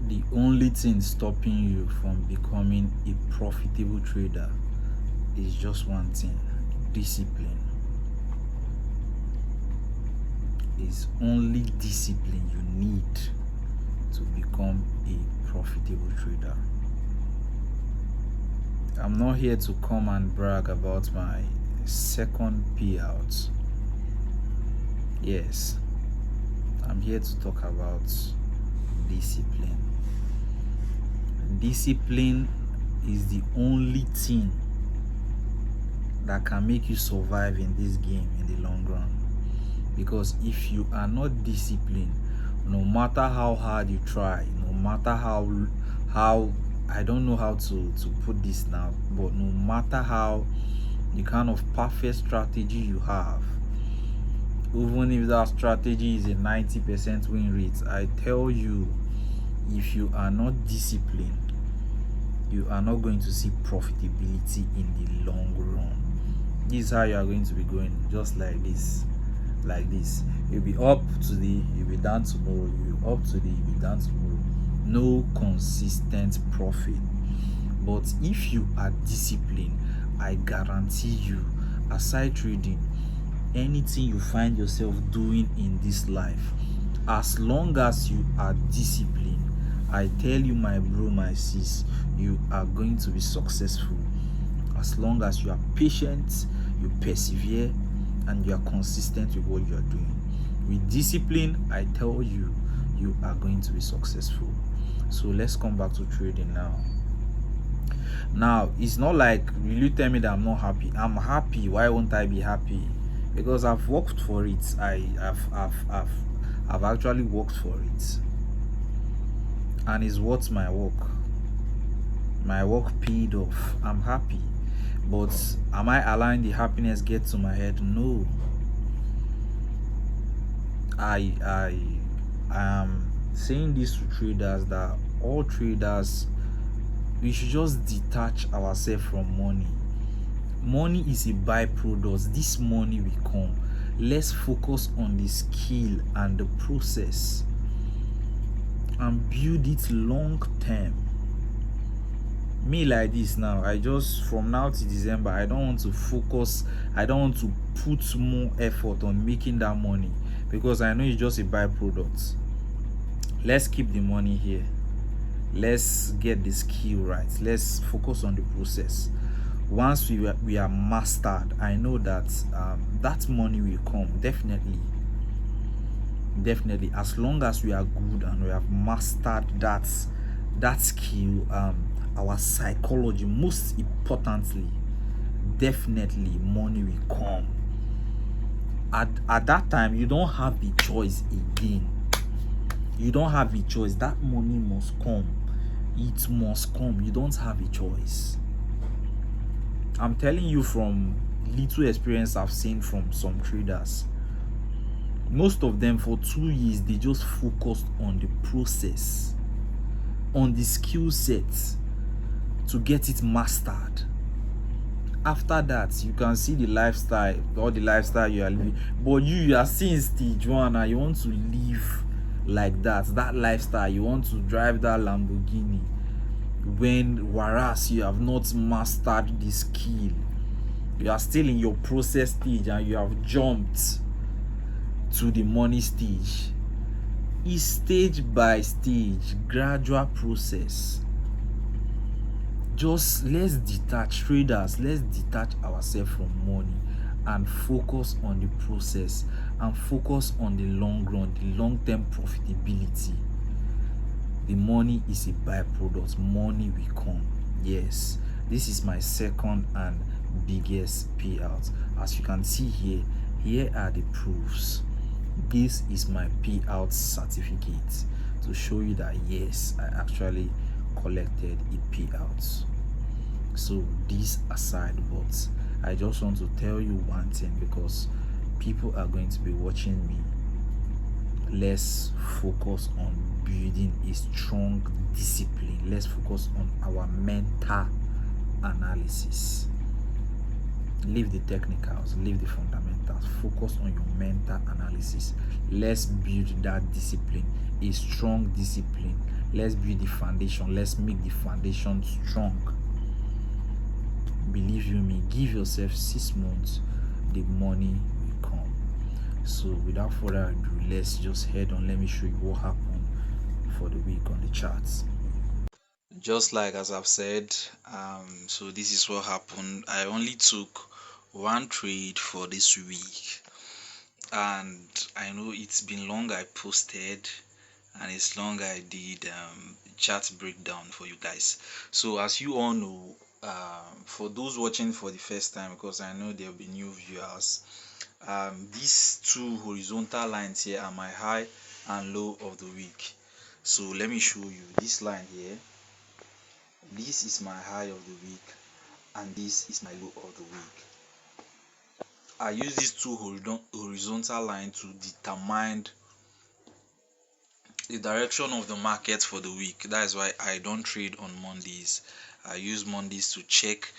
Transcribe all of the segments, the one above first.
The only thing stopping you from becoming a profitable trader is just one thing: discipline. It's only discipline you need to become a profitable trader. I'm not here to come and brag about my second payout. Yes, I'm here to talk about discipline. Discipline is the only thing that can make you survive in this game in the long run. Because if you are not disciplined, no matter how hard you try, no matter how I don't know how to put this now, but no matter how the kind of perfect strategy you have, even if that strategy is a 90% win rate, I tell you, if you are not disciplined, you are not going to see profitability in the long run. This is how you are going to be going, just like this. You'll be up today, you'll be down tomorrow, you'll be up today, you'll be down tomorrow. No consistent profit. But if you are disciplined, I guarantee you, aside trading, anything you find yourself doing in this life, as long as you are disciplined, I tell you, my bro, my sis, you are going to be successful. As long as you are patient, you persevere, and you are consistent with what you are doing. With discipline, I tell you, you are going to be successful. So let's come back to trading now. Now, it's not like, will you tell me that I'm not happy? I'm happy. Why won't I be happy? Because I've worked for it. I've actually worked for it, and it's worth my work. My work paid off. I'm happy. But am I allowing the happiness get to my head? No. I am saying this to traders, that all traders, we should just detach ourselves from money. Money is a byproduct. This money will come. Let's focus on the skill and the process and build it long term. Me like this now, I just, from now to December, I don't want to focus, I don't want to put more effort on making that money, because I know it's just a byproduct. Let's keep the money here. Let's get the skill right. Let's focus on the process. Once we are mastered, I know that that money will come, definitely. As long as we are good and we have mastered that skill, our psychology, most importantly, definitely money will come. At that time, you don't have a choice again. You don't have a choice. That money must come. It must come. You don't have a choice. I'm telling you from little experience I've seen from some traders. Most of them, for 2 years, they just focused on the process, on the skill set, to get it mastered. After that, you can see the lifestyle, or the lifestyle you are living. But you are seeing stage 1 and you want to live like that lifestyle. You want to drive that Lamborghini, whereas you have not mastered the skill. You are still in your process stage and you have jumped to the money stage. It's stage by stage, gradual process. Just let's detach, traders, let's detach ourselves from money and focus on the process and focus on the long run, the long-term profitability. The money is a byproduct. Money will come. Yes, this is my second and biggest payout. As you can see here are the proofs. This is my payout certificate to show you that yes, I actually collected a payout. So this aside, but I just want to tell you one thing, because people are going to be watching me. Let's focus on building a strong discipline. Let's focus on our mental analysis. Leave the technicals, leave the fundamentals, focus on your mental analysis. Let's build that discipline, a strong discipline. Let's build the foundation. Let's make the foundation strong. Believe you me, give yourself 6 months, the money will come. So without further ado, let's just head on. Let me show you what happened for the week on the charts. Just like as I've said, so this is what happened. I only took one trade for this week, and I know it's been long I posted, and it's long I did chart breakdown for you guys. So as you all know, for those watching for the first time, because I know there'll be new viewers, these two horizontal lines here are my high and low of the week. So let me show you this line here. This is my high of the week, and this is my low of the week. I use these two horizontal lines to determine the direction of the market for the week. That is why I don't trade on Mondays. I use Mondays to check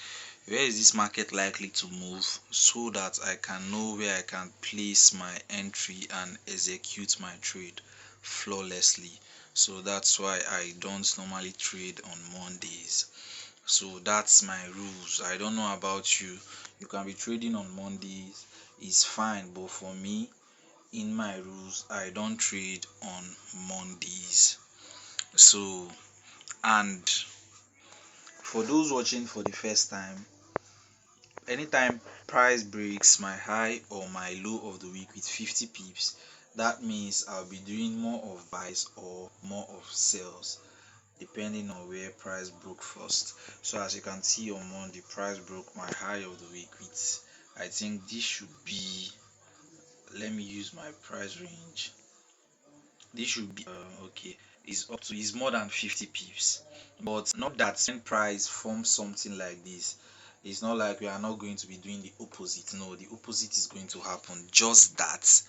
where is this market likely to move, so that I can know where I can place my entry and execute my trade flawlessly. So that's why I don't normally trade on Mondays. So that's my rules. I don't know about you. You can be trading on Mondays, it's fine, but for me, in my rules, I don't trade on Mondays. So, and for those watching for the first time, anytime price breaks my high or my low of the week with 50 pips, that means I'll be doing more of buys or more of sells, depending on where price broke first. So as you can see on Monday, price broke my high of the week with, I think this should be, let me use my price range. This should be okay, is more than 50 pips. But not that when price forms something like this, it's not like we are not going to be doing the opposite. No, the opposite is going to happen. Just that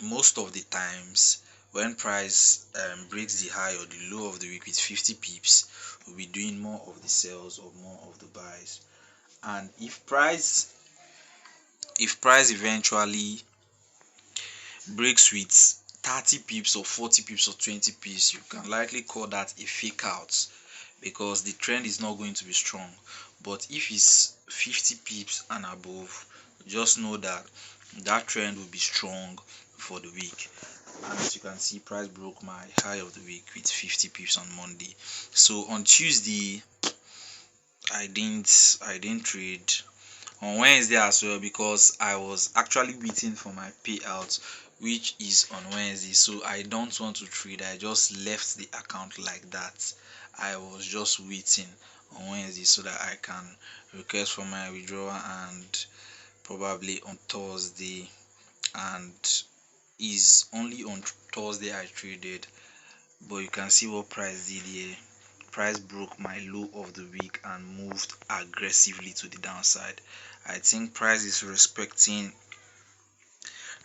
most of the times when price breaks the high or the low of the week with 50 pips, we'll be doing more of the sells or more of the buys. And if price eventually breaks with 30 pips or 40 pips or 20 pips, you can likely call that a fake out, because the trend is not going to be strong. But if it's 50 pips and above, just know that that trend will be strong for the week. And as you can see, price broke my high of the week with 50 pips on Monday. So on Tuesday, I didn't trade. On Wednesday as well, because I was actually waiting for my payout, which is on Wednesday. So I don't want to trade. I just left the account like that. I was just waiting on Wednesday so that I can request for my withdrawal, and probably on Thursday, and is only on Thursday I traded. But you can see what price did here. Price broke my low of the week and moved aggressively to the downside. I think price is respecting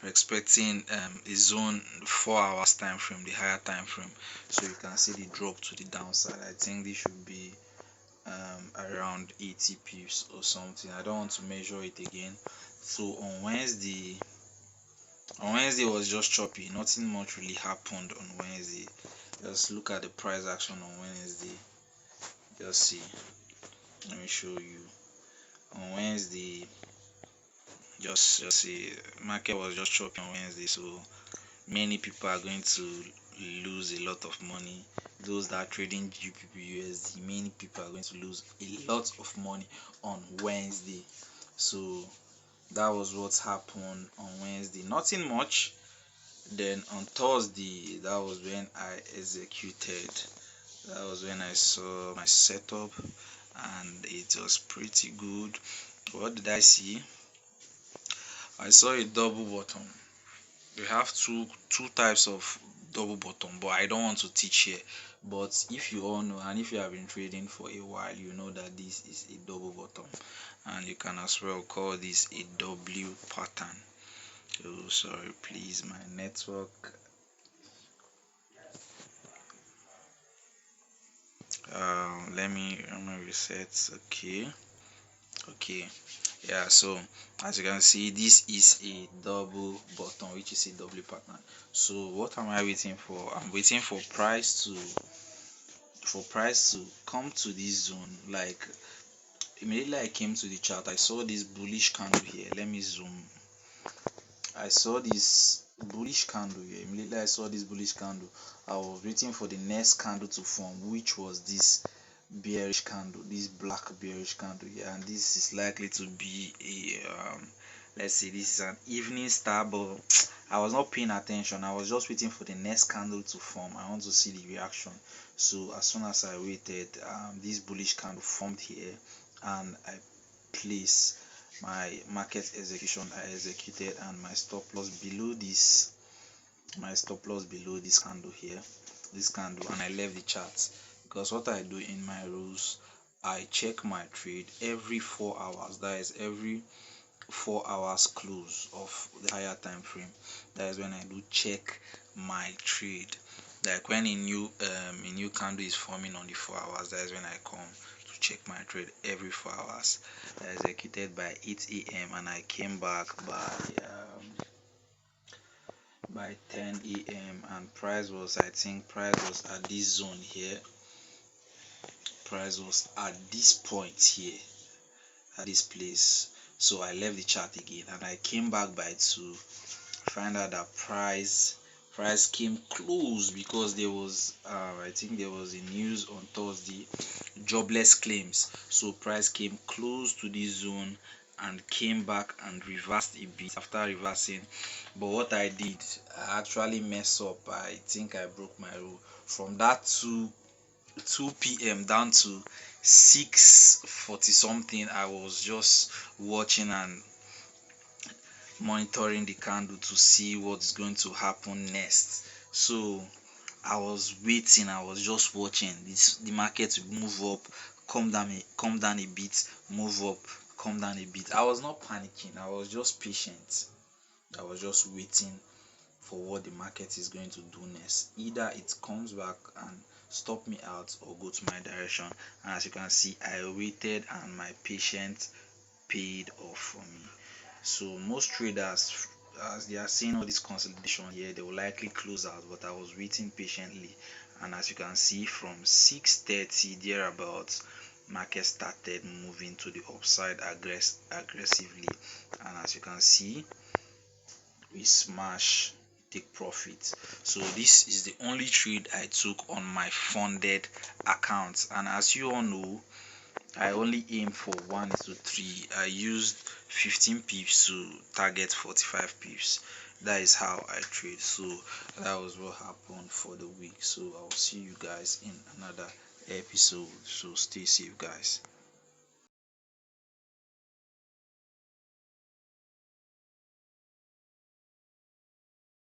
a zone 4 hours time frame, the higher time frame. So you can see the drop to the downside. I think this should be around 80 pips or something. I don't want to measure it again. So on Wednesday was just choppy. Nothing much really happened on Wednesday. Just look at the price action on Wednesday. Just see. Let me show you. On Wednesday, just see, market was just choppy on Wednesday. So many people are going to lose a lot of money. Those that are trading GBP USD, many people are going to lose a lot of money on Wednesday. So that was what happened on Wednesday. Nothing much. Then on Thursday, that was when I executed. That was when I saw my setup, and it was pretty good. What did I see? I saw a double bottom. We have two types of double bottom, but I don't want to teach here. But if you all know, and if you have been trading for a while, you know that this is a double bottom, and you can as well call this a W pattern. Oh, sorry, please, my network. Let me reset. Okay, yeah. So as you can see, this is a double bottom, which is a W pattern. So what am I waiting for? I'm waiting for price to for price to come to this zone. Like immediately I came to the chart, I saw this bullish candle here. Let me zoom. I saw this bullish candle here. Immediately I saw this bullish candle, I was waiting for the next candle to form, which was this bearish candle, this black bearish candle here. And this is likely to be a let's say this is an evening star, but I was not paying attention. I was just waiting for the next candle to form. I want to see the reaction. So as soon as I waited, this bullish candle formed here, and I placed my market execution. I executed, and my stop loss below this, my stop loss below this candle here, this candle, and I left the chart. Because what I do in my rules, I check my trade every 4 hours. That is every 4 hours close of the higher time frame. That is when I do check my trade. Like when a new candle is forming on the 4 hours, that is when I come to check my trade every 4 hours. I executed by 8 a.m. and I came back by 10 a.m. and price was, I think price was at this zone here. Price was at this point here, at this place. So I left the chart again and I came back by 2, find out that price came close, because there was I think there was a news on Thursday, jobless claims. So price came close to this zone and came back and reversed a bit after reversing. But what I did, I actually messed up. I think I broke my rule. From that 2 p.m. down to 6:40 something, I was just watching and monitoring the candle to see what's going to happen next. So I was waiting, I was just watching the market move up, come down a bit, move up, come down a bit. I was not panicking, I was just patient. I was just waiting for what the market is going to do next. Either it comes back and stop me out or go to my direction. And as you can see, I waited and my patience paid off for me. So most traders, as they are seeing all this consolidation here, they will likely close out, but I was waiting patiently. And as you can see, from 6:30 thereabouts, market started moving to the upside aggressively, and as you can see, we smash, take profit. So this is the only trade I took on my funded account, and as you all know, I only aim for 1:3. I used 15 pips to target 45 pips. That is how I trade. So that was what happened for the week. So I'll see you guys in another episode. So stay safe, guys.